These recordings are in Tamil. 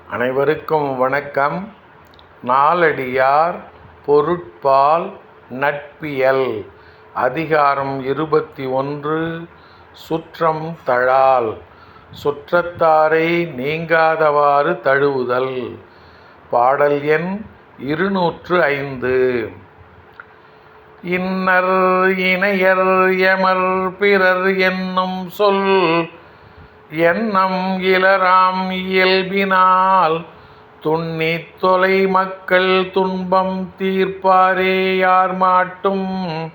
அனைவருக்கும் வணக்கம். நாலடியார் பொருட்பால் நட்பியல் அதிகாரம் 21 சுற்றம் தழால். சுற்றத்தாரை நீங்காதவாறு தழுவுதல். பாடல் எண் 205. இன்னர் இணையர் எமர் பிறர் என்னும் சொல் எண்ணம் இலராம் இயல்பினால் துண்ணித் தொலை மக்கள் துன்பம் தீர்ப்பாரே யார் மாட்டும்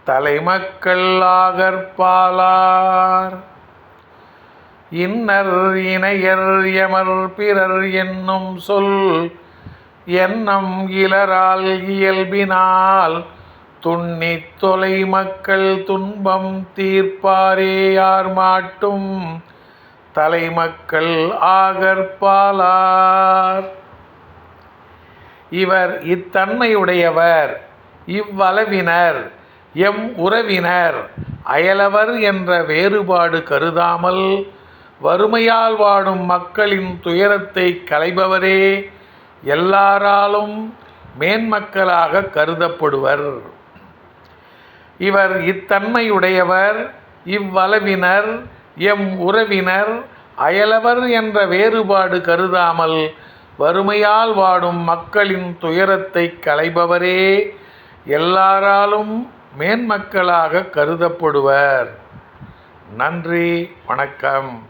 தலைமக்கள் ஆகற்பாலார். இன்னர் இணையர் எமர் பிறர் என்னும் சொல் எண்ணம் இலரால் இயல்பினால் துண்ணித் தொலை மக்கள் துன்பம் தீர்ப்பாரே யார் மாட்டும் தலைமக்கள் ஆகற்பாலார். இவர் இத்தன்மையுடையவர், இவ்வளவினர், எம் உறவினர், அயலவர் என்ற வேறுபாடு கருதாமல் வறுமையால் வாடும் மக்களின் துயரத்தை களைபவரே எல்லாராலும் மேன்மக்களாக கருதப்படுவர். இவர் இத்தன்மையுடையவர், இவ்வளவினர், எம் உறவினர், அயலவர் என்ற வேறுபாடு கருதாமல் வறுமையால் வாடும் மக்களின் துயரத்தை களைபவரே எல்லாராலும் மேன்மக்களாக கருதப்படுவர். நன்றி, வணக்கம்.